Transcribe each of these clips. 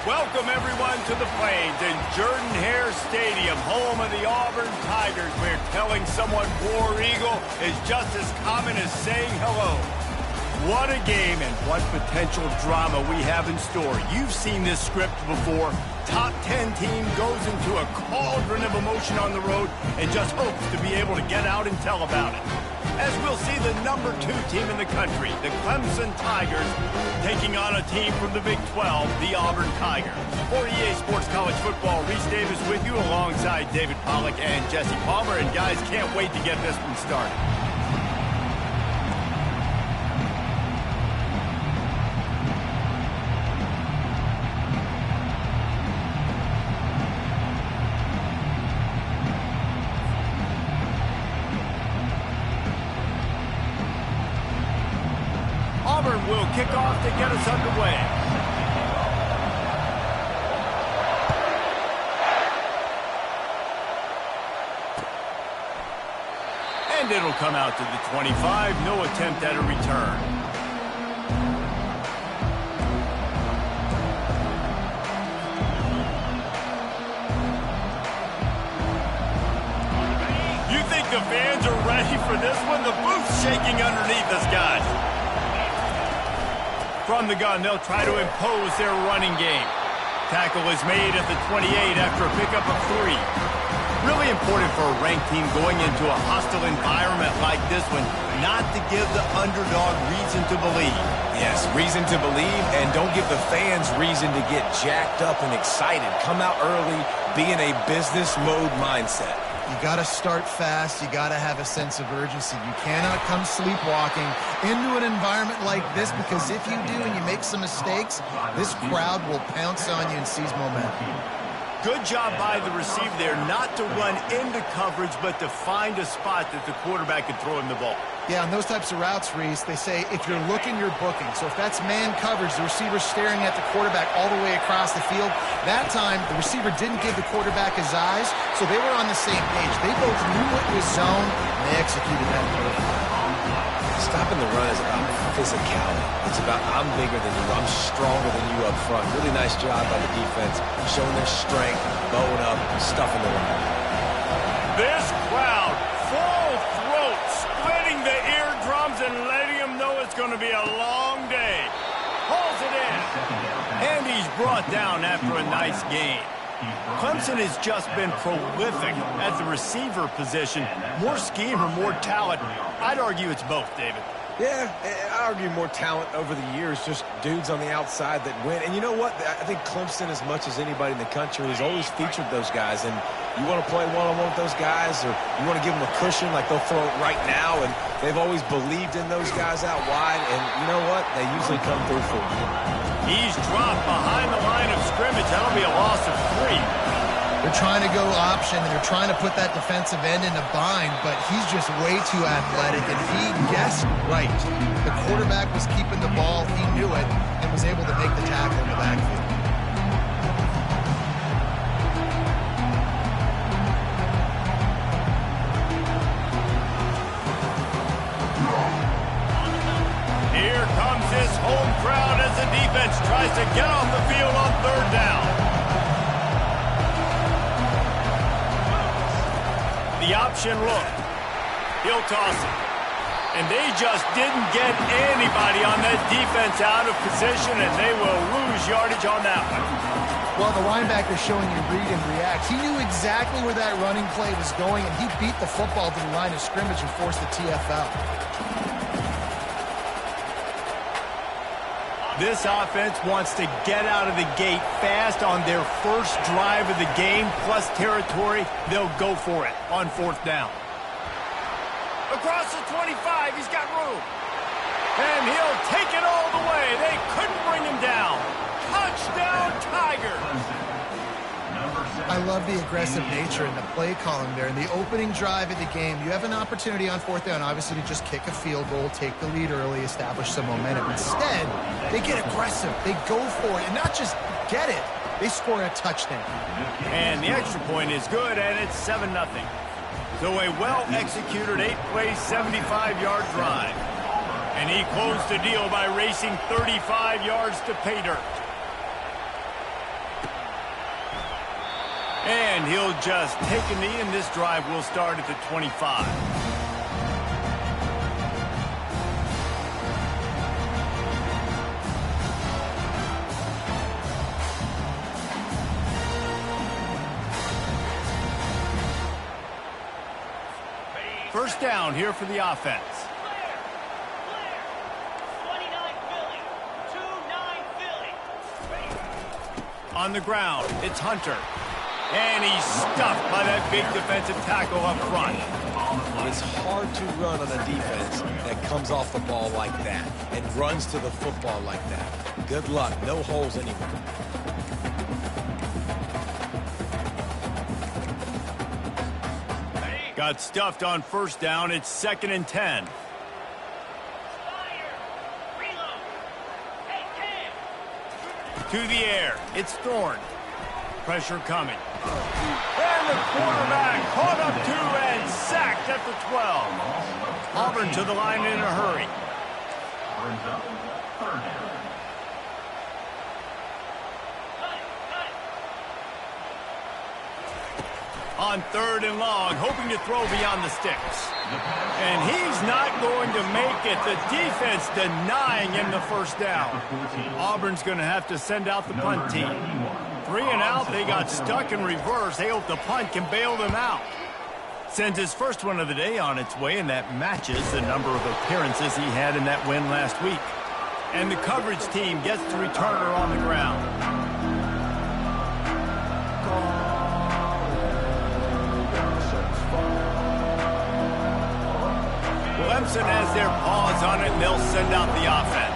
Welcome, everyone, to the Plains in Jordan-Hare Stadium, home of the Auburn Tigers, where telling someone War Eagle is just as common as saying hello. What a game and what potential drama we have in store. You've seen this script before. Top 10 team goes into a cauldron of emotion on the road and just hopes to be able to get out and tell about it. As we'll see the number 2 team in the country, the Clemson Tigers, taking on a team from the Big 12, the Auburn Tigers. For EA Sports College Football, Reese Davis with you alongside David Pollack and Jesse Palmer. And guys, can't wait to get this one started. Auburn will kick off to get us underway. And it'll come out to the 25. No attempt at a return. You think the fans are ready for this one? The booth's shaking underneath us, guys. From the gun, they'll try to impose their running game. Tackle is made at the 28 after a pickup of 3. Really important for a ranked team going into a hostile environment like this one, not to give the underdog reason to believe. Yes, reason to believe, and don't give the fans reason to get jacked up and excited. Come out early, be in a business mode mindset. You got to start fast. You got to have a sense of urgency. You cannot come sleepwalking into an environment like this, because if you do and you make some mistakes, this crowd will pounce on you and seize momentum. Good job by the receiver there not to run into coverage, but to find a spot that the quarterback can throw him the ball. Yeah, on those types of routes, Reese, they say if you're looking, you're booking. So if that's man coverage, the receiver's staring at the quarterback all the way across the field. That time, the receiver didn't give the quarterback his eyes, so they were on the same page. They both knew what was zone, and they executed that perfectly. Stopping the run is about physicality. It's about I'm bigger than you, I'm stronger than you up front. Really nice job by the defense, showing their strength, bowing up, stuffing the run. This crowd, full throat, splitting the eardrums and letting them know it's going to be a long day. Pulls it in. And he's brought down after a nice gain. Clemson has just been prolific at the receiver position. More scheme or more talent? I'd argue it's both, David. Yeah, I argue more talent over the years, just dudes on the outside that win. And you know what? I think Clemson, as much as anybody in the country, has always featured those guys. And you want to play one-on-one with those guys, or you want to give them a cushion like they'll throw it right now. And they've always believed in those guys out wide. And you know what? They usually come through for them. He's dropped behind the line of scrimmage. That'll be a loss of 3. They're trying to go option, and they're trying to put that defensive end in a bind, but he's just way too athletic, and he guessed right. The quarterback was keeping the ball. He knew it and was able to make the tackle in the backfield. Here comes his home crowd as the defense tries to get off the field on 3rd down. The option look. He'll toss it. And they just didn't get anybody on that defense out of position, and they will lose yardage on that one. Well, the linebacker showing you read and react. He knew exactly where that running play was going, and he beat the football to the line of scrimmage and forced the TFL. This offense wants to get out of the gate fast on their first drive of the game, plus territory. They'll go for it on 4th down. Across the 25, he's got room. And he'll take it all the way. They couldn't bring him down. Touchdown, Tigers. I love the aggressive nature in the play calling there. In the opening drive of the game, you have an opportunity on 4th down, obviously, to just kick a field goal, take the lead early, establish some momentum. Instead, they get aggressive. They go for it, and not just get it. They score a touchdown. And the extra point is good, and it's 7-0. So a well-executed 8-play, 75-yard drive. And he closed the deal by racing 35 yards to pay dirt. And he'll just take a knee, and this drive will start at the 25. First down here for the offense. On the ground, it's Hunter. And he's stuffed by that big defensive tackle up front. It's hard to run on a defense that comes off the ball like that and runs to the football like that. Good luck. No holes anywhere. Got stuffed on first down. It's 2nd and 10. To the air. It's Thorne. Pressure coming. And the quarterback caught up to and sacked at the 12. Auburn to the line in a hurry. On 3rd and long, hoping to throw beyond the sticks. And he's not going to make it. The defense denying him the first down. Auburn's going to have to send out the punt team. 3 and out, they got stuck in reverse. They hope the punt can bail them out. Sends his first one of the day on its way, and that matches the number of appearances he had in that win last week. And the coverage team gets the returner on the ground. Clemson has their paws on it, and they'll send out the offense.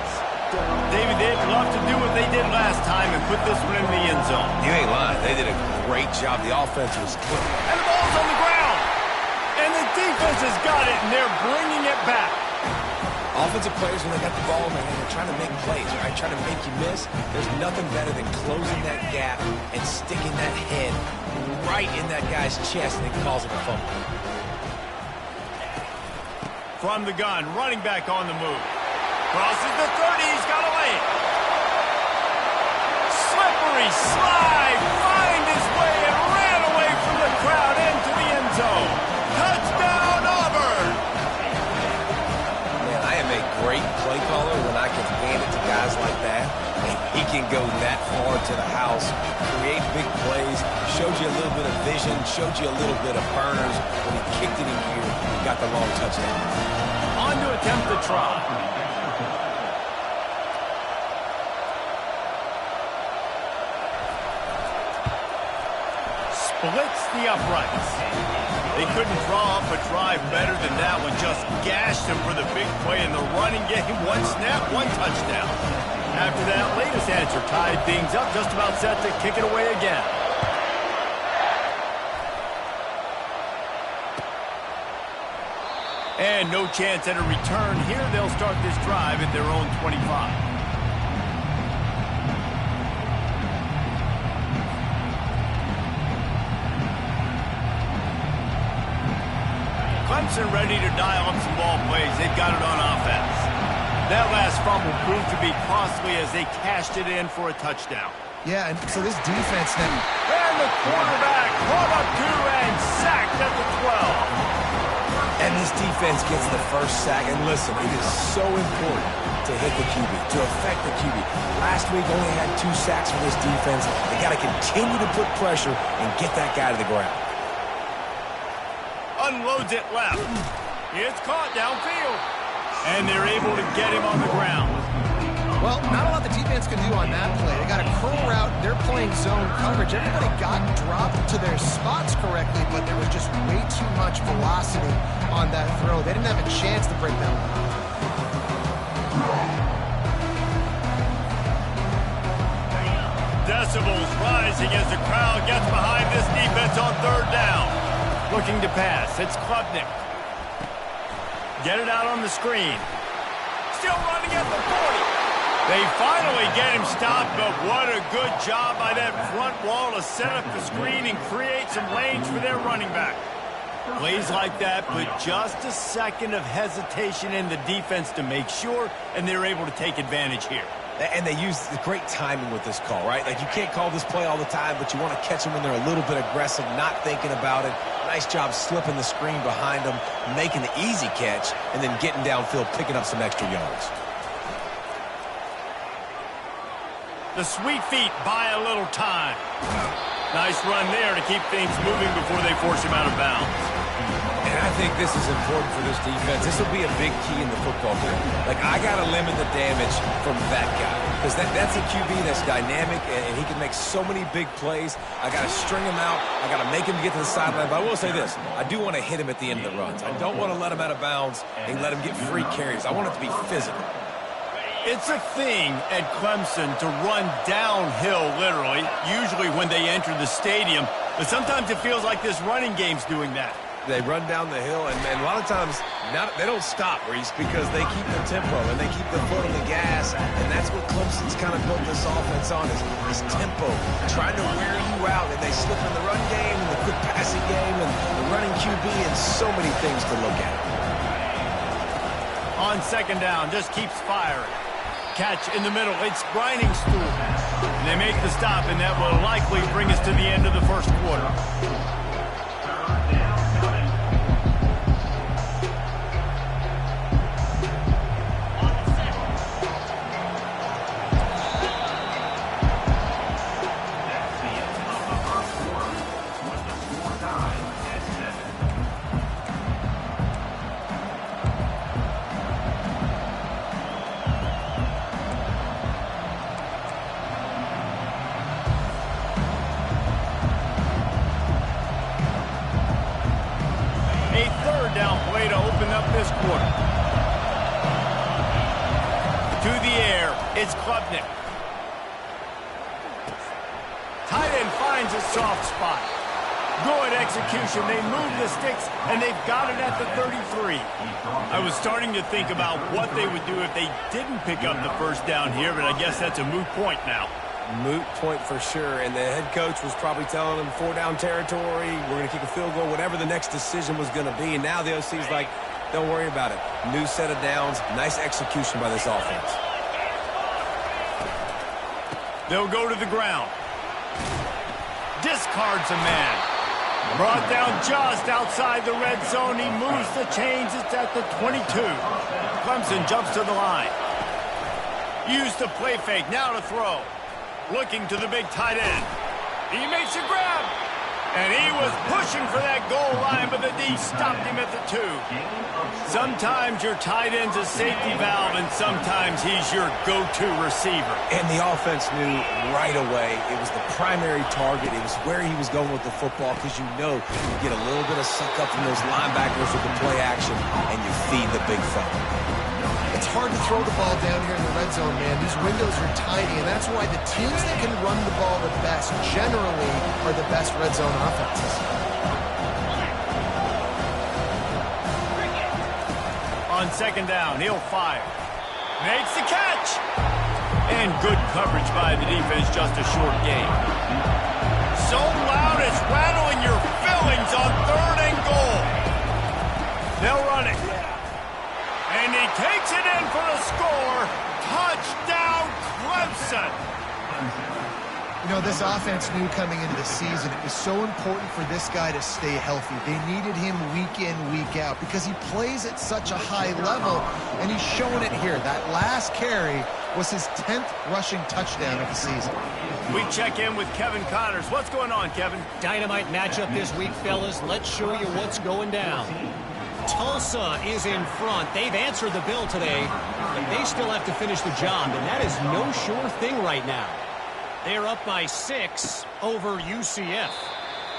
David, they'd love to do what they did last time and put this one in the end zone. You ain't lying. They did a great job. The offense was clean. And the ball's on the ground. And the defense has got it, and they're bringing it back. Offensive players, when they got the ball, man, they're trying to make plays, right? Trying to make you miss. There's nothing better than closing that gap and sticking that head right in that guy's chest, and it calls it a fumble. From the gun, running back on the move. Crosses the 30, he's got to lay it. Slippery slide, find his way and ran away from the crowd into the end zone. Touchdown, Auburn! Man, I am a great play caller when I can hand it to guys like that. And he can go that far to the house, create big plays, showed you a little bit of vision, showed you a little bit of burners. When he kicked it in gear, he got the long touchdown. On to attempt the try. Splits the uprights. They couldn't draw up a drive better than that one. Just gashed him for the big play in the running game. One snap, one touchdown. After that latest answer tied things up, just about set to kick it away again. And no chance at a return here. They'll start this drive at their own 25. Clemson ready to dial up some ball plays. They've got it on offense. That last fumble proved to be costly as they cashed it in for a touchdown. Yeah, and so this defense now. And the quarterback caught up to and sacked at the 12. And this defense gets the first sack. And listen, it is so important to hit the QB, to affect the QB. Last week only had 2 sacks for this defense. They got to continue to put pressure and get that guy to the ground. Unloads it left. It's caught downfield. And they're able to get him on the ground. Well, not a lot the defense can do on that play. They got a curl route. They're playing zone coverage. Everybody got dropped to their spots correctly, but there was just way too much velocity on that throw. They didn't have a chance to break that one. Decibels rising as the crowd gets behind this defense on 3rd down. Looking to pass. It's Klubnik. Get it out on the screen. Still running at the 40. They finally get him stopped, but what a good job by that front wall to set up the screen and create some lanes for their running back. Plays like that put just a second of hesitation in the defense to make sure, and they're able to take advantage here. And they use the great timing with this call, right? Like, you can't call this play all the time, but you want to catch them when they're a little bit aggressive, not thinking about it. Nice job slipping the screen behind them, making the easy catch, and then getting downfield, picking up some extra yards. The sweet feet buy a little time. Nice run there to keep things moving before they force him out of bounds. And I think this is important for this defense. This will be a big key in the football game. Like, I got to limit the damage from that guy. Because that's a QB that's dynamic, and he can make so many big plays. I got to string him out. I got to make him get to the sideline. But I will say this. I do want to hit him at the end of the runs. I don't want to let him out of bounds and let him get free carries. I want it to be physical. It's a thing at Clemson to run downhill, literally, usually when they enter the stadium. But sometimes it feels like this running game's doing that. They run down the hill, and a lot of times they don't stop, Reese, because they keep the tempo and they keep the foot on the gas, and that's what Clemson's kind of built this offense on is tempo, trying to wear you out, and they slip in the run game and the quick passing game and the running QB and so many things to look at. On second down, just keeps firing. Catch in the middle, it's grinding stool. And they make the stop, and that will likely bring us to the end of the first quarter. Down play to open up this quarter. To the air, it's Klubnik. Tight end finds a soft spot. Good execution. They move the sticks, and they've got it at the 33. I was starting to think about what they would do if they didn't pick up the first down here, but I guess that's a moot point now. Moot point for sure, and the head coach was probably telling them 4-down territory, we're going to kick a field goal, whatever the next decision was going to be, and now the OC's like, don't worry about it. New set of downs, nice execution by this offense. They'll go to the ground. Discards a man. Brought down just outside the red zone. He moves the chains. It's at the 22. Clemson jumps to the line. Used the play fake, now to throw. Looking to the big tight end. He makes a grab. And he was pushing for that goal line, but the D stopped him at the 2. Sometimes your tight end's a safety valve, and sometimes he's your go-to receiver. And the offense knew right away it was the primary target. It was where he was going with the football, because you know you get a little bit of suck up from those linebackers with the play action, and you feed the big fella. It's hard to throw the ball down here in the red zone, man. These windows are tiny, and that's why the teams that can run the ball the best generally are the best red zone offenses. On second down, he'll fire. Makes the catch. And good coverage by the defense, just a short gain. So loud it's rattling your fillings on 3rd and goal. They'll run it. And he takes it in for the score. Touchdown, Clemson. You know, this offense knew coming into the season it was so important for this guy to stay healthy. They needed him week in, week out because he plays at such a high level, and he's showing it here. That last carry was his 10th rushing touchdown of the season. We check in with Kevin Connors. What's going on, Kevin? Dynamite matchup this week, fellas. Let's show you what's going down. Tulsa is in front. They've answered the bell today, but they still have to finish the job, and that is no sure thing right now. They're up by 6 over UCF.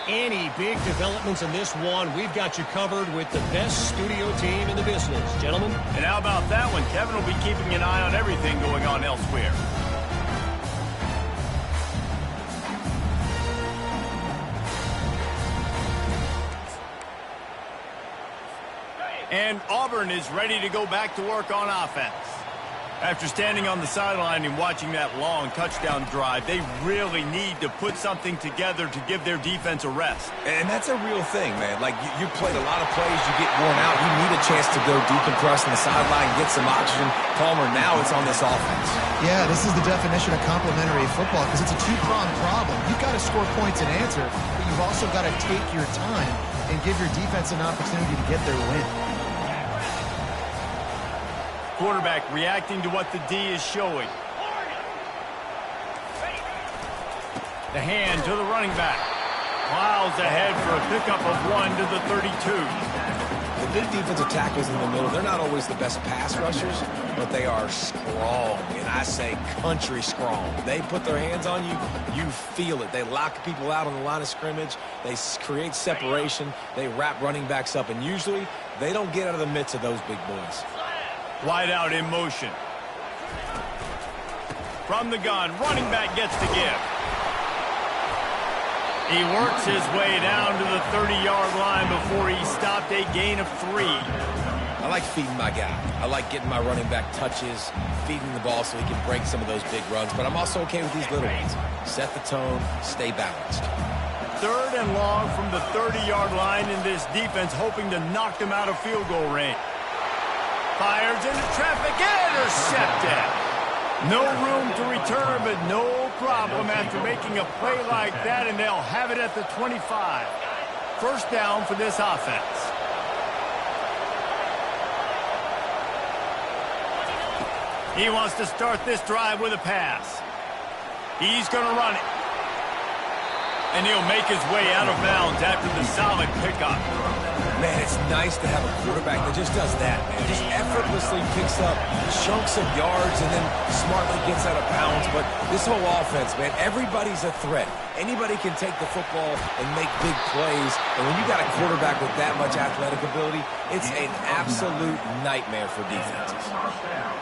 Any big developments in this one, we've got you covered with the best studio team in the business, gentlemen. And how about that one? Kevin will be keeping an eye on everything going on elsewhere. And Auburn is ready to go back to work on offense. After standing on the sideline and watching that long touchdown drive, they really need to put something together to give their defense a rest. And that's a real thing, man. Like, you played a lot of plays, you get worn out, you need a chance to go decompress on the sideline, get some oxygen. Palmer, now it's on this offense. Yeah, this is the definition of complementary football because it's a two-pronged problem. You've got to score points and answer, but you've also got to take your time and give your defense an opportunity to get their win. Quarterback reacting to what the D is showing. The hand to the running back. Plows ahead for a pickup of 1 to the 32. The big defensive tackles in the middle, they're not always the best pass rushers, but they are strong, and I say country strong. They put their hands on you, you feel it. They lock people out on the line of scrimmage. They create separation. They wrap running backs up, and usually they don't get out of the midst of those big boys. Wide out in motion. From the gun, running back gets to give. He works his way down to the 30-yard line before he stopped, a gain of 3. I like feeding my guy. I like getting my running back touches, feeding the ball so he can break some of those big runs, but I'm also okay with these little ones. Set the tone, stay balanced. 3rd and long from the 30-yard line, in this defense hoping to knock them out of field goal range. Fires into traffic, intercepted. No room to return, but no problem after making a play like that, and they'll have it at the 25. First down for this offense. He wants to start this drive with a pass. He's going to run it. And he'll make his way out of bounds after the solid pickup. Man, it's nice to have a quarterback that just does that, man. Just effortlessly picks up chunks of yards and then smartly gets out of bounds. But this whole offense, man, everybody's a threat. Anybody can take the football and make big plays. And when you got a quarterback with that much athletic ability, it's an absolute nightmare for defenses.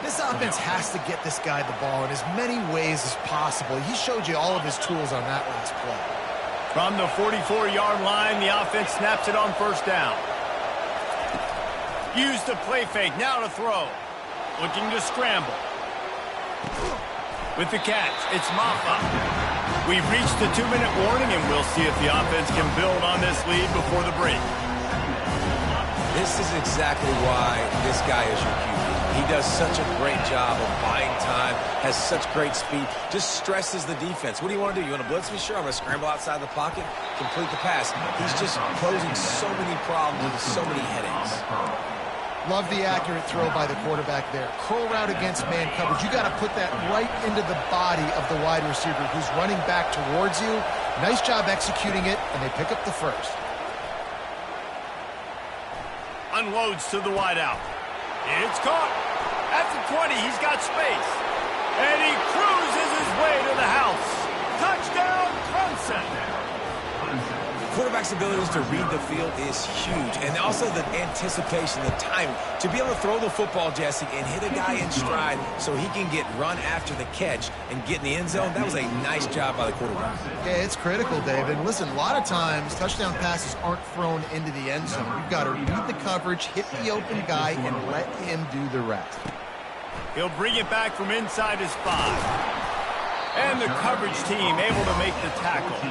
This offense has to get this guy the ball in as many ways as possible. He showed you all of his tools on that last play. From the 44-yard line, the offense snaps it on first down. Use the play fake, now to throw. Looking to scramble. With the catch, it's Maffa. We've reached the 2-minute warning, and we'll see if the offense can build on this lead before the break. This is exactly why this guy is your QB. He does such a great job of buying time, has such great speed, just stresses the defense. What do you want to do? You want to blitz me? Sure, I'm going to scramble outside the pocket, complete the pass. He's just posing so many problems with so many headaches. Love the accurate throw by the quarterback there. Curl route against man coverage. You got to put that right into the body of the wide receiver who's running back towards you. Nice job executing it, and they pick up the first. Unloads to the wideout. It's caught. At the 20, he's got space. And he cruises his way to the house. Touchdown, Clemson. Quarterback's abilities to read the field is huge. And also the anticipation, the timing. To be able to throw the football, Jesse, and hit a guy in stride so he can get run after the catch and get in the end zone, that was a nice job by the quarterback. Yeah, it's critical, David. Listen, a lot of times touchdown passes aren't thrown into the end zone. You've got to read the coverage, hit the open guy, and let him do the rest. He'll bring it back from inside his 5. And the coverage team able to make the tackle.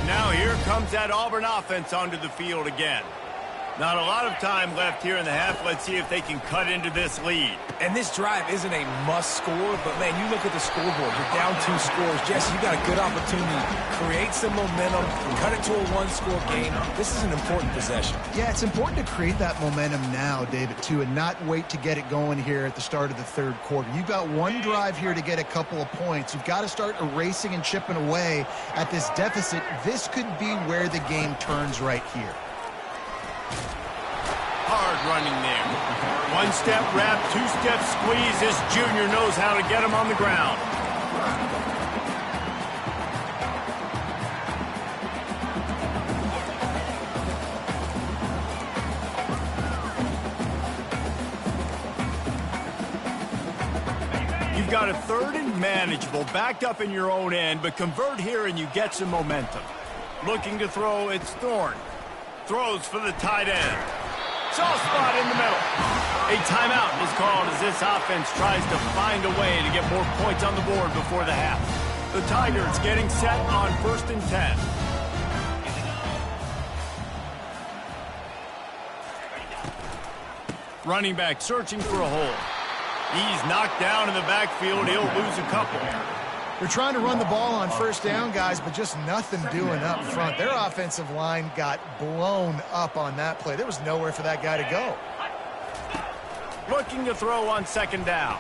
Now here comes that Auburn offense onto the field again. Not a lot of time left here in the half. Let's see if they can cut into this lead. And this drive isn't a must score, but, man, you look at the scoreboard. You're down 2 scores. Jesse, you got a good opportunity. Create some momentum. Cut it to a 1-score game. This is an important possession. Yeah, it's important to create that momentum now, David, too, and not wait to get it going here at the start of the third quarter. You've got one drive here to get a couple of points. You've got to start erasing and chipping away at this deficit. This could be where the game turns right here. Hard running there. 1-step wrap, 2-step squeeze. This junior knows how to get him on the ground. You've got a 3rd and manageable, backed up in your own end, but convert here and you get some momentum. Looking to throw, it's Thorne. Throws for the tight end. Soft spot in the middle. A timeout is called as this offense tries to find a way to get more points on the board before the half. The Tigers getting set on 1st and 10. Running back searching for a hole. He's knocked down in the backfield. He'll lose a couple. They're trying to run the ball on 1st down, guys, but just nothing doing up front. Their offensive line got blown up on that play. There was nowhere for that guy to go. Looking to throw on 2nd down.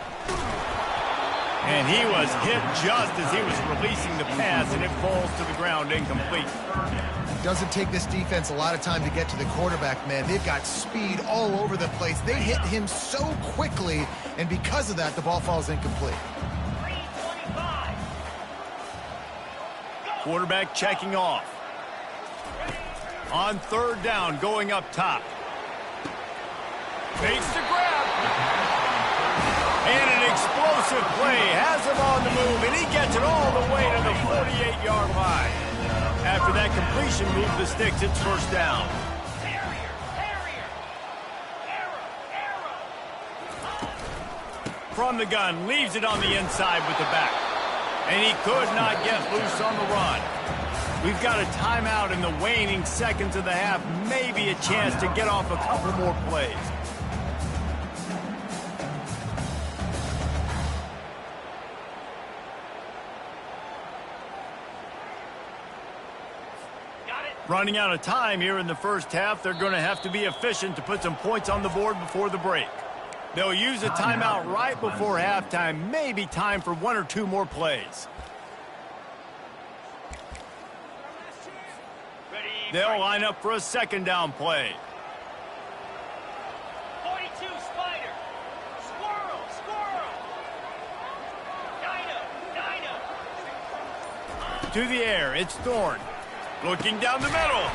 And he was hit just as he was releasing the pass, and it falls to the ground incomplete. Doesn't take this defense a lot of time to get to the quarterback, man. They've got speed all over the place. They hit him so quickly, and because of that, the ball falls incomplete. Quarterback checking off. On 3rd down, going up top. Makes the grab. And an explosive play. Has him on the move, and he gets it all the way to the 48-yard line. After that completion, move the sticks, it's 1st down. From the gun, leaves it on the inside with the back. And he could not get loose on the run. We've got a timeout in the waning seconds of the half. Maybe a chance to get off a couple more plays. Running out of time here in the 1st half. They're going to have to be efficient to put some points on the board before the break. They'll use a timeout right before halftime. Maybe time for 1 or 2 more plays. They'll line up for a 2nd down play. 42 Spider. Squirrel, squirrel. Dino. To the air, it's Thorne. Looking down the middle.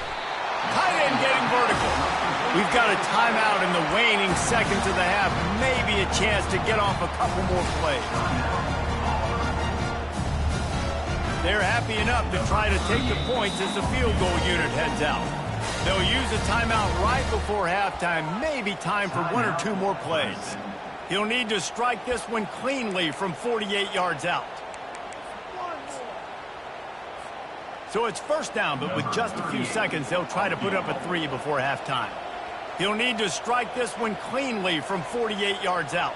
Tight end getting vertical. We've got a timeout in the waning seconds of the half. Maybe a chance to get off a couple more plays. They're happy enough to try to take the points as the field goal unit heads out. They'll use a timeout right before halftime. Maybe time for 1 or 2 more plays. He'll need to strike this one cleanly from 48 yards out. So it's 1st down, but with just a few seconds, they'll try to put up a 3 before halftime. He'll need to strike this one cleanly from 48 yards out.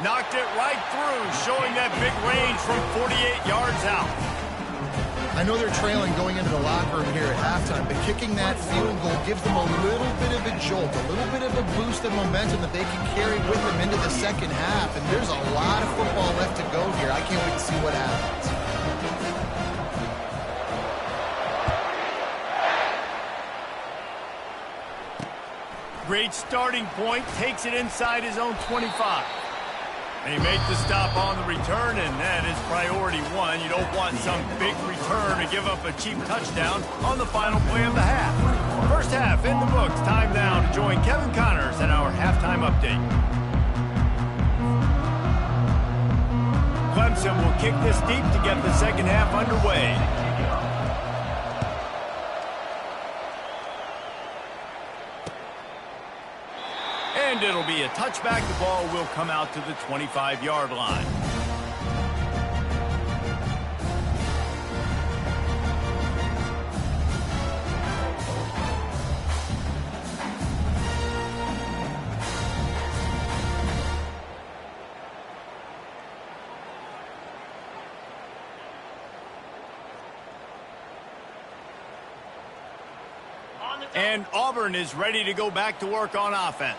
Knocked it right through, showing that big range from 48 yards out. I know they're trailing going into the locker room here at halftime, but kicking that field goal gives them a little bit of a jolt, a little bit of a boost of momentum that they can carry with them into the 2nd half. And there's a lot of football left to go here. I can't wait to see what happens. Great starting point, takes it inside his own 25. They make the stop on the return, and that is priority 1. You don't want some big return to give up a cheap touchdown on the final play of the half. 1st half in the books. Time now to join Kevin Connors and our halftime update. Clemson will kick this deep to get the 2nd half underway. And it'll be a touchback. The ball will come out to the 25-yard line. And Auburn is ready to go back to work on offense.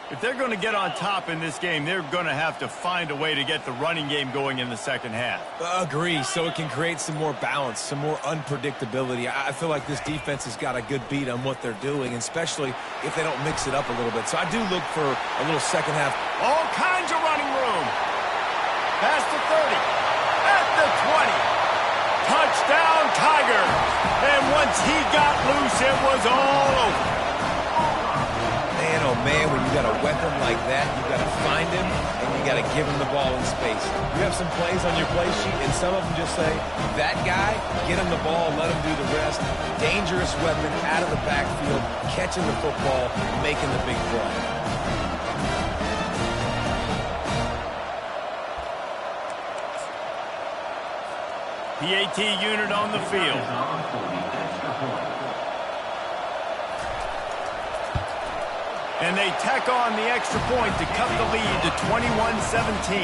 If they're going to get on top in this game, they're going to have to find a way to get the running game going in the 2nd half. Agree, so it can create some more balance, some more unpredictability. I feel like this defense has got a good beat on what they're doing, especially if they don't mix it up a little bit. So I do look for a little 2nd half. All kinds of running room. Past the 30. At the 20. Touchdown, Tigers. And once he got loose, it was all over. Man, oh man, when You got a weapon like that, you got to find him, and you got to give him the ball in space. You have some plays on your play sheet, and some of them just say, that guy, get him the ball, let him do the rest. Dangerous weapon out of the backfield, catching the football, making the big play. PAT unit on the field. And they tack on the extra point to cut the lead to 21-17.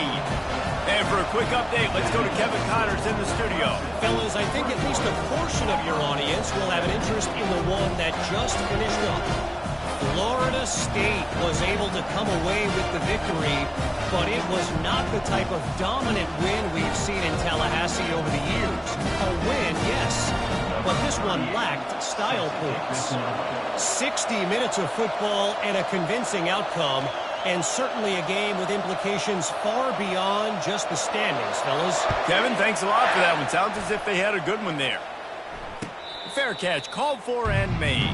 And for a quick update, let's go to Kevin Connors in the studio. Fellas, I think at least a portion of your audience will have an interest in the one that just finished up. Florida State was able to come away with the victory, but it was not the type of dominant win we've seen in Tallahassee over the years. A win, yes, but this one lacked style points. 60 minutes of football and a convincing outcome, and certainly a game with implications far beyond just the standings, fellas. Kevin, thanks a lot for that one. Sounds as if they had a good one there. Fair catch, called for and made.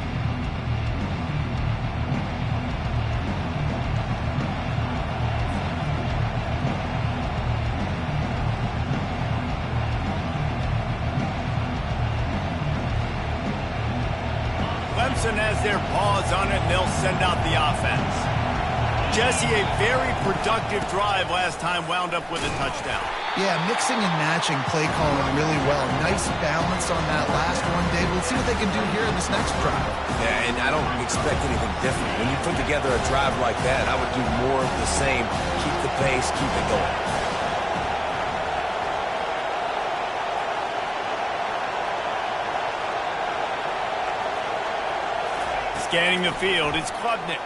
Clemson has their paws on it, and they'll send out the offense. Jesse, a very productive drive last time, wound up with a touchdown. Yeah, mixing and matching play calling really well. Nice balance on that last one, Dave. Let's see what they can do here in this next drive. Yeah, and I don't expect anything different. When you put together a drive like that, I would do more of the same. Keep the pace, keep it going. Scanning the field, it's Klubnik.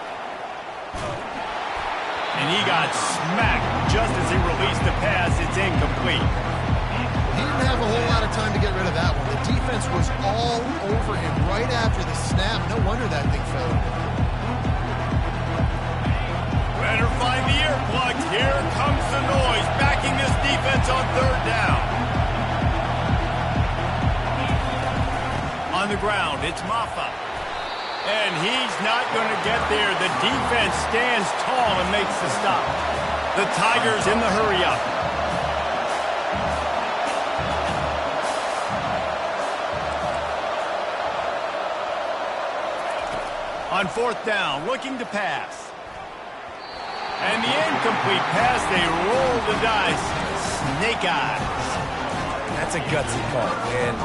And he got smacked just as he released the pass. It's incomplete. He didn't have a whole lot of time to get rid of that one. The defense was all over him right after the snap. No wonder that thing fell. Better find the earplugs. Here comes the noise, backing this defense on third down. On the ground, it's Maffa. And he's not going to get there. The defense stands tall and makes the stop. The Tigers in the hurry-up. On fourth down, looking to pass. And the incomplete pass, they roll the dice. Snake eyes. That's a gutsy call, and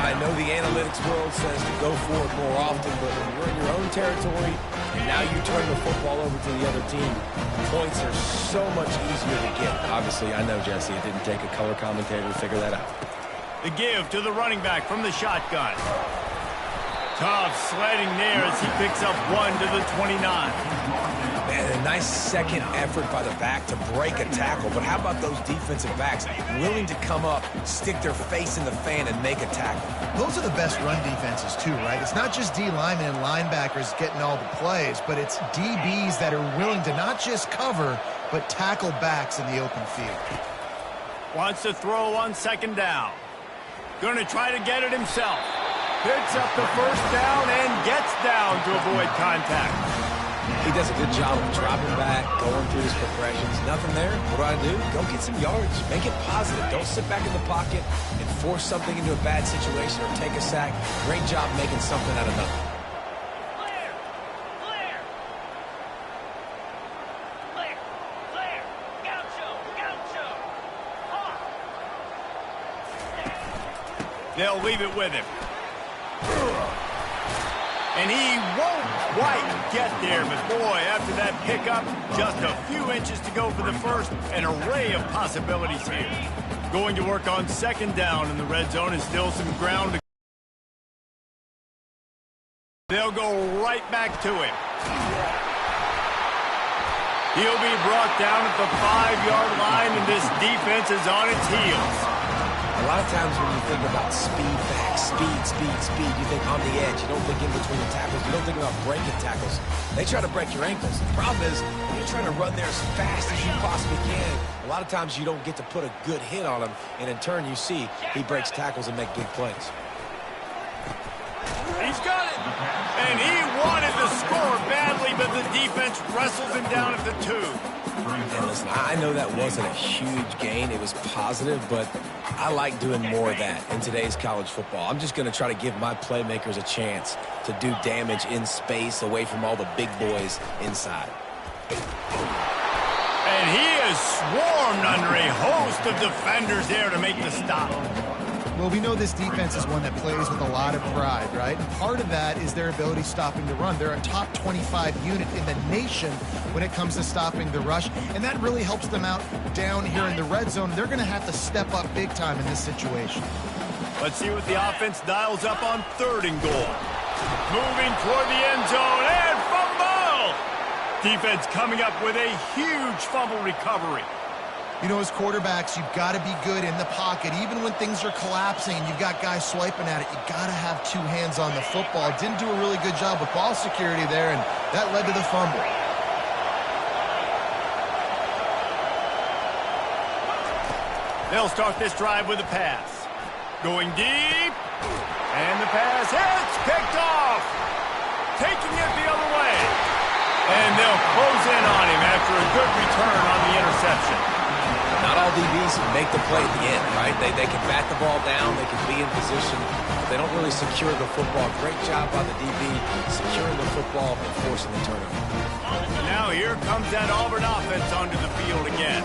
I know the analytics world says to go for it more often, but when you're in your own territory and now you turn the football over to the other team, points are so much easier to get. Obviously, I know, Jesse, it didn't take a color commentator to figure that out. The give to the running back from the shotgun. Tough sledding there as he picks up one to the 29. Man, a nice second effort by the back to break a tackle, but how about those defensive backs willing to come up, stick their face in the fan, and make a tackle? Those are the best run defenses too, right? It's not just D linemen and linebackers getting all the plays, but it's DBs that are willing to not just cover, but tackle backs in the open field. Wants to throw on second down. Going to try to get it himself. Picks up the first down and gets down to avoid contact. He does a good job of dropping back, going through his progressions. Nothing there. What do? Go get some yards. Make it positive. Don't sit back in the pocket and force something into a bad situation or take a sack. Great job making something out of nothing. Clear! Clear! Clear! Clear! Gaucho! Gaucho! Hawk! They'll leave it with him. And he won't quite get there, but boy, after that pickup, just a few inches to go for the first. An array of possibilities here. Going to work on second down in the red zone, and still some ground to. They'll go right back to him. He'll be brought down at the 5-yard line, and this defense is on its heels. A lot of times when you think about speed back, speed, you think on the edge. You don't think in between the tackles. You don't think about breaking tackles. They try to break your ankles. The problem is when you're trying to run there as fast as you possibly can, a lot of times you don't get to put a good hit on him, and in turn you see he breaks tackles and make big plays. He's got it. And he wanted to score badly, but the defense wrestles him down at the 2. And listen, I know that wasn't a huge gain. It was positive, but I like doing more of that in today's college football. I'm just going to try to give my playmakers a chance to do damage in space away from all the big boys inside. And he is swarmed under a host of defenders there to make the stop. Well, we know this defense is one that plays with a lot of pride, right? And part of that is their ability stopping the run. They're a top 25 unit in the nation when it comes to stopping the rush, and that really helps them out down here in the red zone. They're going to have to step up big time in this situation. Let's see what the offense dials up on 3rd and goal. Moving toward the end zone, and fumble! Defense coming up with a huge fumble recovery. You know, as quarterbacks, you've got to be good in the pocket. Even when things are collapsing and you've got guys swiping at it, you've got to have 2 hands on the football. Didn't do a really good job with ball security there, and that led to the fumble. They'll start this drive with a pass. Going deep, and the pass hits, picked off. Taking it the other way. And they'll close in on him after a good return on the interception. Not all DBs make the play at the end, right? They can bat the ball down, they can be in position, but they don't really secure the football. Great job by the DB securing the football and forcing the turnover. Now here comes that Auburn offense onto the field again.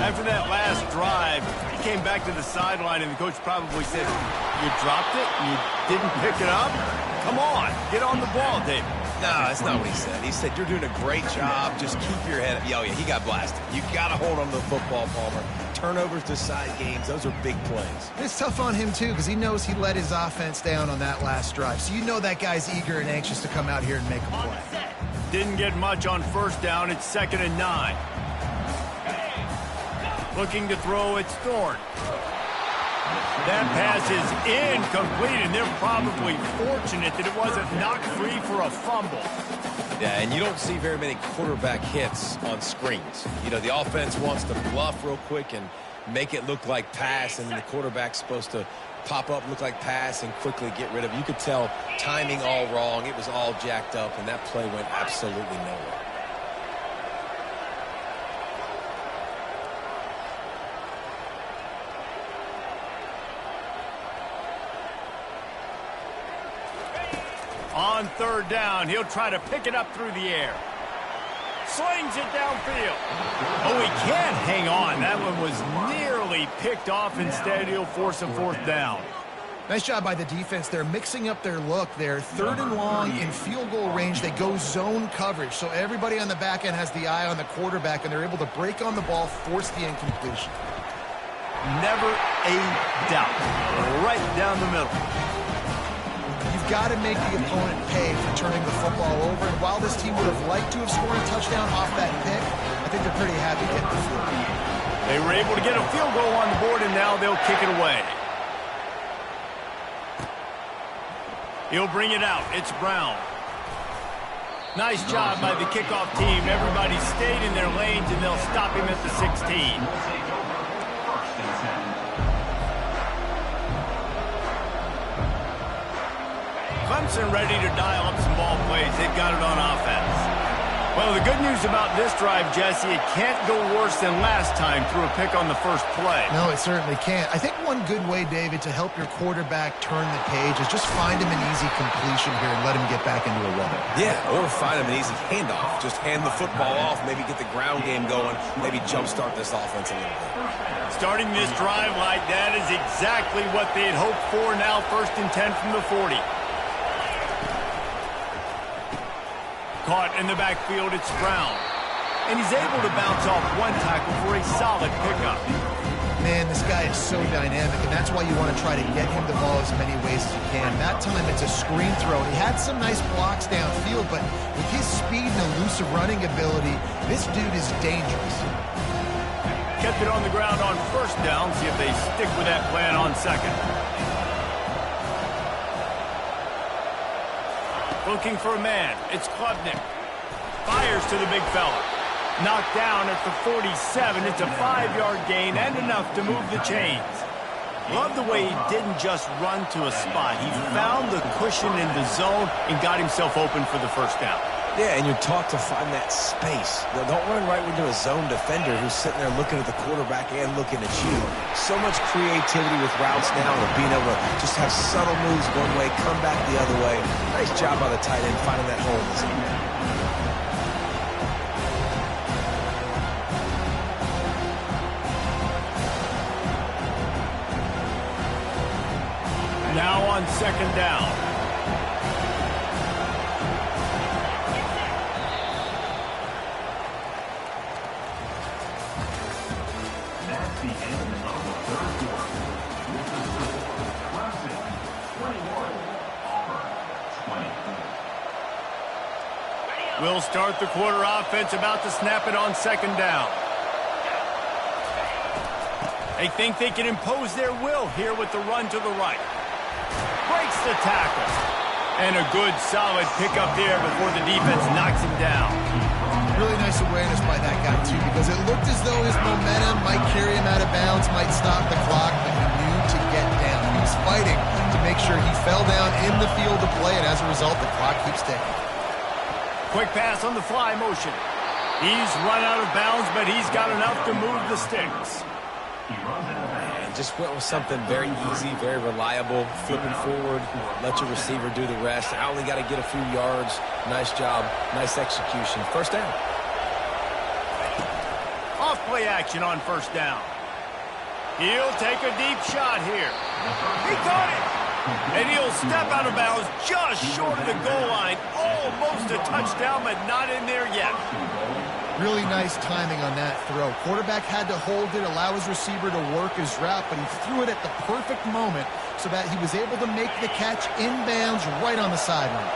After that last drive, he came back to the sideline, and the coach probably said, "You dropped it? You didn't pick it up? Come on, get on the ball, David." No, that's not what he said. He said, "You're doing a great job. Just keep your head up." Oh, yeah, he got blasted. You got to hold on to the football, Palmer. Turnovers decide games. Those are big plays. It's tough on him, too, because he knows he let his offense down on that last drive. So you know that guy's eager and anxious to come out here and make a play. Didn't get much on 1st down. It's 2nd and 9. Looking to throw, it's Thorne. That pass is incomplete, and they're probably fortunate that it wasn't knocked free for a fumble. Yeah, and you don't see very many quarterback hits on screens. You know, the offense wants to bluff real quick and make it look like pass, and then the quarterback's supposed to pop up, look like pass, and quickly get rid of it. You could tell timing all wrong. It was all jacked up, and that play went absolutely nowhere. On 3rd down, he'll try to pick it up through the air. Slings it downfield. Oh, he can't hang on. That one was nearly picked off. Instead, he'll force a 4th down. Nice job by the defense. They're mixing up their look. They're 3rd and long in field goal range. They go zone coverage. So everybody on the back end has the eye on the quarterback, and they're able to break on the ball, force the incompletion. Never a doubt. Right down the middle. You've got to make the opponent pay for turning the football over. And while this team would have liked to have scored a touchdown off that pick, I think they're pretty happy getting the field goal. They were able to get a field goal on the board, and now they'll kick it away. He'll bring it out. It's Brown. Nice job by the kickoff team. Everybody stayed in their lanes, and they'll stop him at the 16. Clemson ready to dial up some ball plays. They've got it on offense. Well, the good news about this drive, Jesse, it can't go worse than last time through a pick on the first play. No, it certainly can't. I think one good way, David, to help your quarterback turn the page is just find him an easy completion here and let him get back into a rhythm. Yeah, or find him an easy handoff. Just hand the football off, maybe get the ground game going, maybe jumpstart this offense a little bit. Starting this drive like that is exactly what they'd hoped for. Now 1st and 10 from the 40. Caught in the backfield, it's Brown. And he's able to bounce off one tackle for a solid pickup. Man, this guy is so dynamic, and that's why you want to try to get him the ball as many ways as you can. That time, it's a screen throw. He had some nice blocks downfield, but with his speed and elusive running ability, this dude is dangerous. Kept it on the ground on 1st down. See if they stick with that plan on 2nd. Looking for a man. It's Klubnik. Fires to the big fella. Knocked down at the 47. It's a 5-yard gain and enough to move the chains. Love the way he didn't just run to a spot. He found the cushion in the zone and got himself open for the first down. Yeah, and you're taught to find that space. Now, don't run right into a zone defender who's sitting there looking at the quarterback and looking at you. So much creativity with routes now and being able to just have subtle moves one way, come back the other way. Nice job by the tight end finding that hole in the zone. Now on second down. That's the end of the third quarter. This is the score. Clemson 21, Auburn 24. We'll start the quarter offense, about to snap it on second down. They think they can impose their will here with the run to the right. Breaks the tackle. And a good, solid pickup there before the defense knocks him down. Really nice awareness by that guy, too, because it looked as though his momentum might carry him out of bounds, might stop the clock, but he knew to get down. He was fighting to make sure he fell down in the field of play, and as a result, the clock keeps ticking. Quick pass on the fly motion. He's run out of bounds, but he's got enough to move the sticks. And just went with something very easy, very reliable, flipping forward, let your receiver do the rest. I only got to get a few yards. Nice job, nice execution. First down. Off play action on first down. He'll take a deep shot here. He caught it. And he'll step out of bounds just short of the goal line. Almost a touchdown, but not in there yet. Really nice timing on that throw. Quarterback had to hold it, allow his receiver to work his route, but he threw it at the perfect moment so that he was able to make the catch inbounds right on the sideline.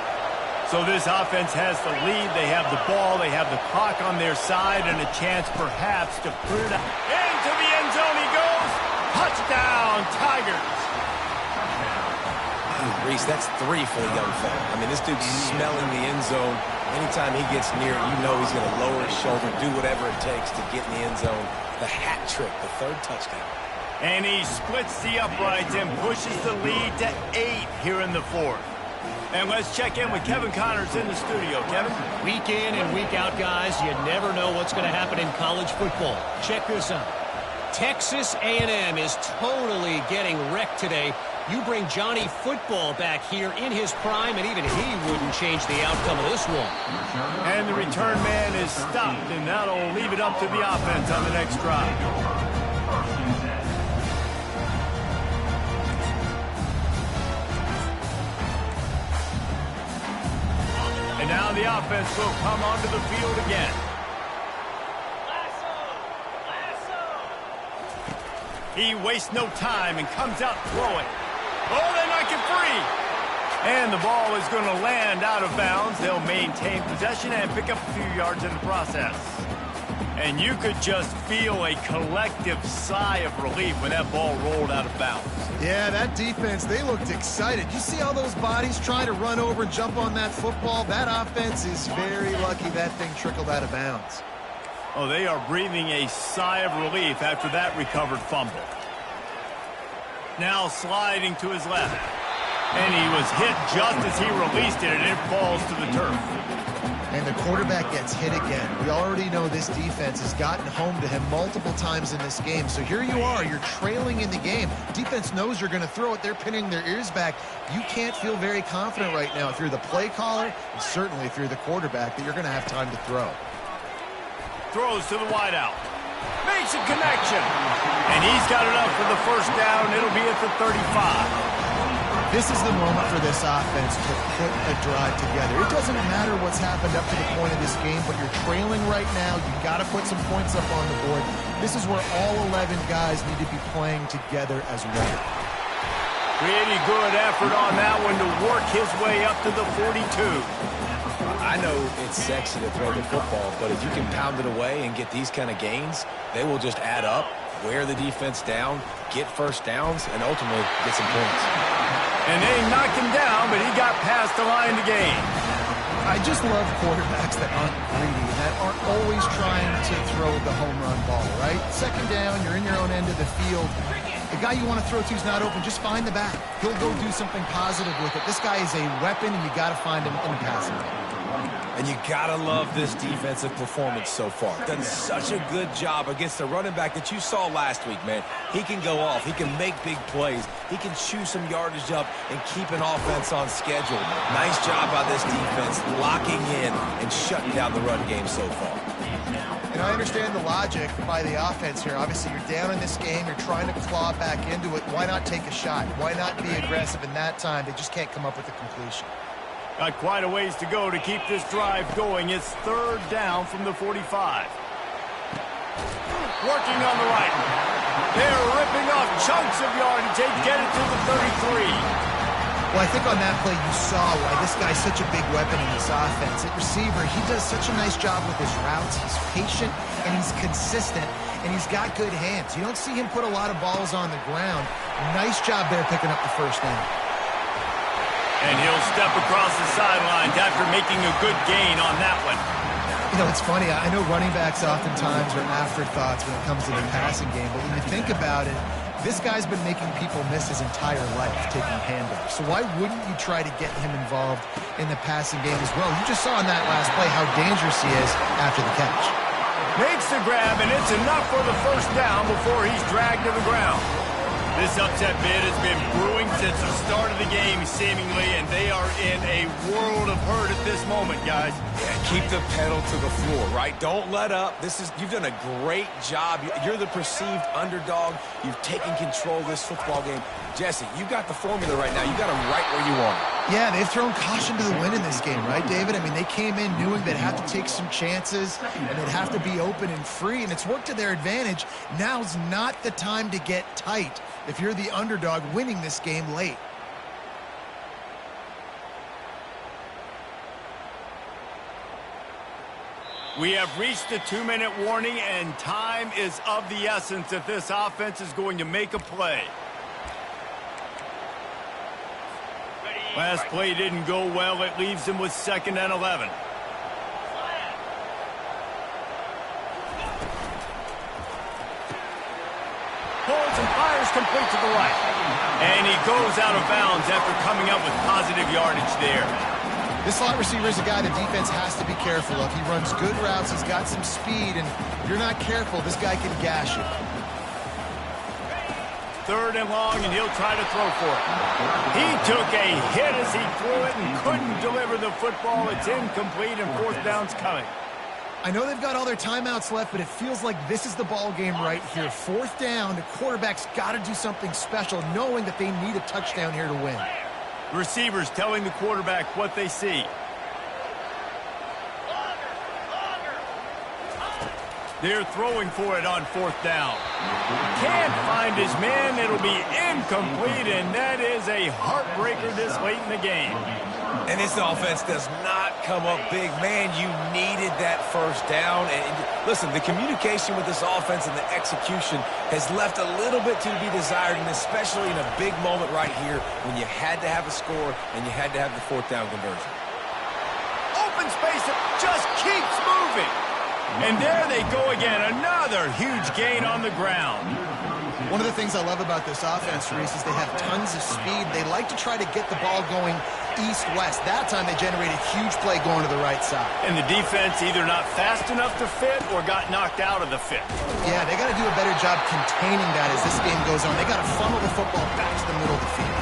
So this offense has the lead. They have the ball. They have the clock on their side and a chance perhaps to put it out. Into the end zone he goes. Touchdown, Tigers. Reese, that's 3 for the young fella. I mean, this dude's smelling the end zone. Anytime he gets near it, you know he's going to lower his shoulder, do whatever it takes to get in the end zone. The hat trick, the third touchdown. And he splits the uprights and pushes the lead to 8 here in the fourth. And let's check in with Kevin Connors in the studio. Kevin? Week in and week out, guys, you never know what's going to happen in college football. Check this out. Texas A&M is totally getting wrecked today. You bring Johnny Football back here in his prime, and even he wouldn't change the outcome of this one. And the return man is stopped, and that'll leave it up to the offense on the next drive. And now the offense will come onto the field again. He wastes no time and comes out throwing. Oh, they knock it free. And the ball is going to land out of bounds. They'll maintain possession and pick up a few yards in the process. And you could just feel a collective sigh of relief when that ball rolled out of bounds. Yeah, that defense, they looked excited. You see all those bodies trying to run over and jump on that football? That offense is very lucky that thing trickled out of bounds. Oh, they are breathing a sigh of relief after that recovered fumble. Now sliding to his left. And he was hit just as he released it, and it falls to the turf. And the quarterback gets hit again. We already know this defense has gotten home to him multiple times in this game. So here you are, you're trailing in the game. Defense knows you're going to throw it. They're pinning their ears back. You can't feel very confident right now if you're the play caller, and certainly if you're the quarterback, that you're going to have time to throw. Throws to the wideout. Makes a connection. And he's got it up for the first down. It'll be at the 35. This is the moment for this offense to put a drive together. It doesn't matter what's happened up to the point of this game, but you're trailing right now. You've got to put some points up on the board. This is where all 11 guys need to be playing together as one. Pretty good effort on that one to work his way up to the 42. I know it's sexy to throw the football, but if you can pound it away and get these kind of gains, they will just add up, wear the defense down, get first downs, and ultimately get some points. And they knocked him down, but he got past the line to gain. I just love quarterbacks that aren't greedy, that aren't always trying to throw the home run ball, right? Second down, you're in your own end of the field. The guy you want to throw to is not open. Just find the back. He'll go do something positive with it. This guy is a weapon, and you got to find him in the passing game. And you got to love this defensive performance so far. Done such a good job against the running back that you saw last week, man. He can go off. He can make big plays. He can chew some yardage up and keep an offense on schedule. Nice job by this defense locking in and shutting down the run game so far. And I understand the logic by the offense here. Obviously, you're down in this game. You're trying to claw back into it. Why not take a shot? Why not be aggressive in that time? They just can't come up with a completion. Got quite a ways to go to keep this drive going. It's third down from the 45. Working on the right. They're ripping off chunks of yardage. They get it to the 33. Well, I think on that play you saw why this guy's such a big weapon in this offense. At receiver, he does such a nice job with his routes. He's patient, and he's consistent, and he's got good hands. You don't see him put a lot of balls on the ground. Nice job there picking up the first down. And he'll step across the sidelines after making a good gain on that one. You know, it's funny. I know running backs oftentimes are afterthoughts when it comes to the passing game, but when you think about it, this guy's been making people miss his entire life taking handoffs. So why wouldn't you try to get him involved in the passing game as well? You just saw in that last play how dangerous he is after the catch. Makes the grab, and it's enough for the first down before he's dragged to the ground. This upset bid has been brewing since the start of the game, seemingly, and they are in a world of hurt at this moment, guys. Yeah, keep the pedal to the floor, right? Don't let up. You've done a great job. You're the perceived underdog. You've taken control of this football game. Jesse, you got the formula right now. You got them right where you want it. Yeah, they've thrown caution to the wind in this game, right, David? I mean, they came in knowing they'd have to take some chances, and they'd have to be open and free, and it's worked to their advantage. Now's not the time to get tight if you're the underdog winning this game late. We have reached the 2-minute warning, and time is of the essence if this offense is going to make a play. Last play didn't go well. It leaves him with 2nd and 11. Pulls and fires complete to the right. And he goes out of bounds after coming up with positive yardage there. This slot receiver is a guy the defense has to be careful of. He runs good routes. He's got some speed, and if you're not careful, this guy can gash you. 3rd and long, and he'll try to throw for it. He took a hit as he threw it and couldn't deliver the football. It's incomplete, and 4th down's coming. I know they've got all their timeouts left, but it feels like this is the ball game right here. 4th down, the quarterback's got to do something special, knowing that they need a touchdown here to win. The receivers telling the quarterback what they see. They're throwing for it on 4th down. Can't find his man. It'll be incomplete, and that is a heartbreaker this late in the game. And this offense does not come up big. Man, you needed that first down. And listen, the communication with this offense and the execution has left a little bit to be desired, and especially in a big moment right here when you had to have a score and you had to have the 4th down conversion. Open space, it just keeps moving. And there they go again, another huge gain on the ground. One of the things I love about this offense, Reese, is they have tons of speed. They like to try to get the ball going east-west. That time they generated a huge play going to the right side. And the defense either not fast enough to fit or got knocked out of the fit. Yeah, they got to do a better job containing that as this game goes on. They got to funnel the football back to the middle of the field.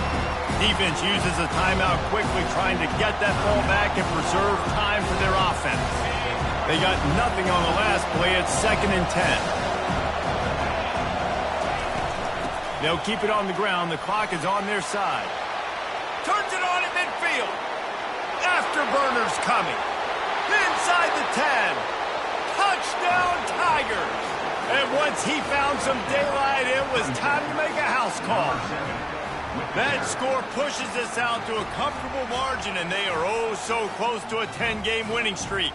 Defense uses a timeout quickly, trying to get that ball back and preserve time for their offense. They got nothing on the last play. It's 2nd and 10. They'll keep it on the ground. The clock is on their side. Turns it on at midfield. Afterburner's coming. Inside the 10. Touchdown Tigers. And once he found some daylight, it was time to make a house call. That score pushes us out to a comfortable margin, and they are oh so close to a 10-game winning streak.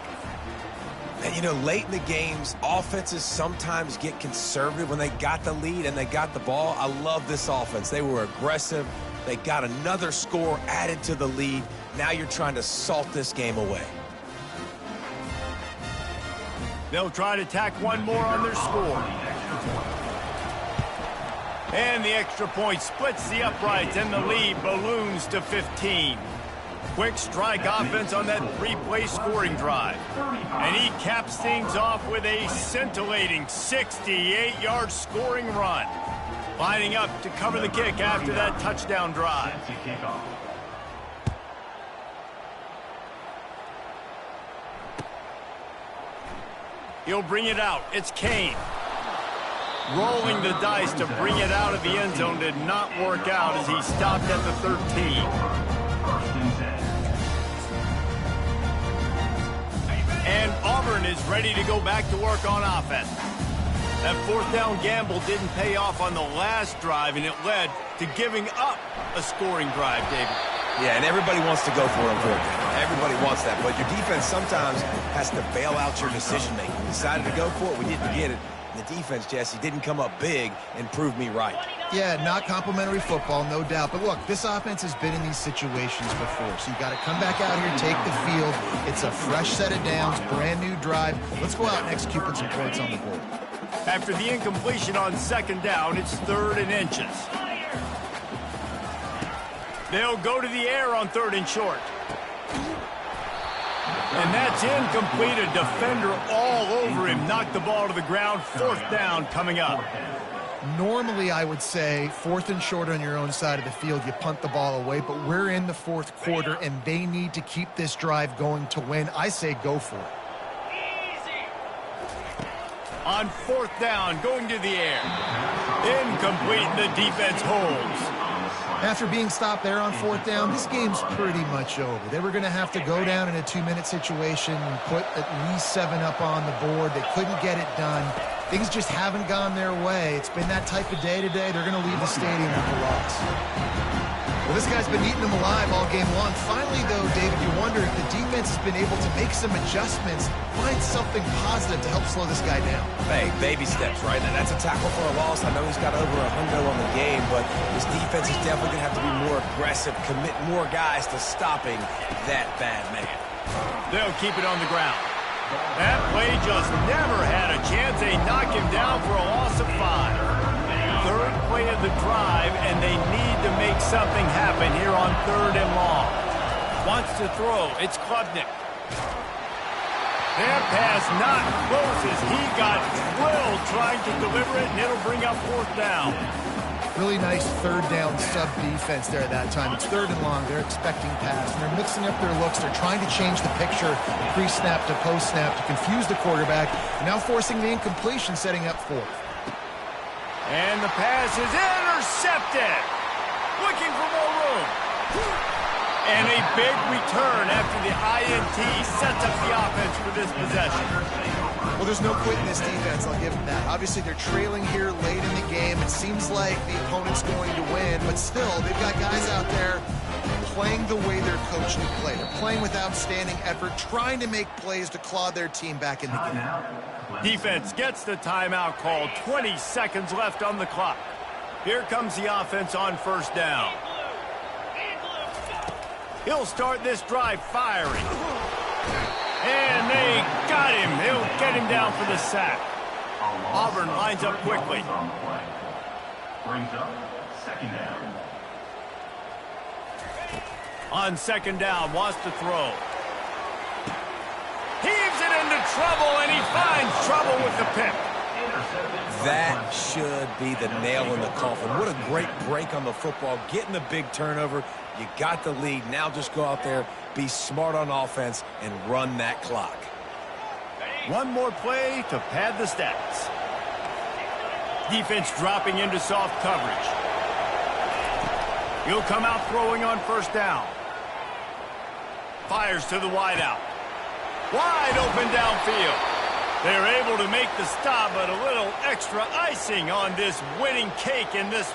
And, you know, late in the games, offenses sometimes get conservative when they got the lead and they got the ball. I love this offense. They were aggressive. They got another score added to the lead. Now you're trying to salt this game away. They'll try to tack one more on their score. And the extra point splits the uprights, and the lead balloons to 15. Quick strike offense on that three-play scoring drive. And he caps things off with a scintillating 68-yard scoring run. Lining up to cover the kick after that touchdown drive. He'll bring it out. It's Kane. Rolling the dice to bring it out of the end zone did not work out as he stopped at the 13. And Auburn is ready to go back to work on offense. That fourth down gamble didn't pay off on the last drive, and it led to giving up a scoring drive, David. Yeah, and everybody wants to go for it on fourth down. Everybody wants that, but your defense sometimes has to bail out your decision-making. We decided to go for it. We didn't get it. The defense, Jesse, didn't come up big and prove me right. Yeah, not complimentary football, no doubt. But look, this offense has been in these situations before, so you got to come back out here, take the field. It's a fresh set of downs, brand new drive. Let's go out and execute with some points on the board. After the incompletion on second down, it's 3rd and inches. They'll go to the air on 3rd and short. And that's incomplete. A defender all over him. Knocked the ball to the ground. 4th down coming up. Normally, I would say 4th and short on your own side of the field, you punt the ball away, but we're in the 4th quarter, and they need to keep this drive going to win. I say go for it. On 4th down, going to the air. Incomplete. The defense holds. After being stopped there on 4th down, this game's pretty much over. They were going to have to go down in a 2-minute situation and put at least 7 up on the board. They couldn't get it done. Things just haven't gone their way. It's been that type of day today. They're going to leave the stadium with a loss. Well, this guy's been eating them alive all game long. Finally, though, David, you wonder if the defense has been able to make some adjustments, find something positive to help slow this guy down. Hey, baby steps, right? And that's a tackle for a loss. I know he's got over 100 on the game, but this defense is definitely going to have to be more aggressive, commit more guys to stopping that bad man. They'll keep it on the ground. That play just never had a chance. They knock him down for a loss of 5. 3rd play of the drive, and they need to make something happen here on 3rd and long. Wants to throw. It's Klubnik. That pass not close as he got drilled trying to deliver it, and it'll bring up 4th down. Really nice 3rd down sub-defense there that time. It's 3rd and long. They're expecting pass, and they're mixing up their looks. They're trying to change the picture pre-snap to post-snap to confuse the quarterback, and now forcing the incompletion, setting up 4th. And the pass is intercepted. Looking for more room. And a big return after the INT sets up the offense for this possession. Well, there's no quit in this defense. I'll give them that. Obviously, they're trailing here late in the game. It seems like the opponent's going to win, but still, they've got guys out there playing the way they're coached to play. They're playing with outstanding effort, trying to make plays to claw their team back in the game. Defense gets the timeout called. 20 seconds left on the clock. Here comes the offense on 1st down. He'll start this drive firing. And they got him. He'll get him down for the sack. Auburn lines up quickly. Brings up 2nd down. On 2nd down, wants to throw. Heaves it into trouble, and he finds trouble with the pick. That should be the nail in the coffin. What a great break on the football. Getting the big turnover. You got the lead. Now just go out there, be smart on offense, and run that clock. One more play to pad the stats. Defense dropping into soft coverage. He'll come out throwing on 1st down. Fires to the wideout. Wide open downfield. They're able to make the stop, but a little extra icing on this winning cake in this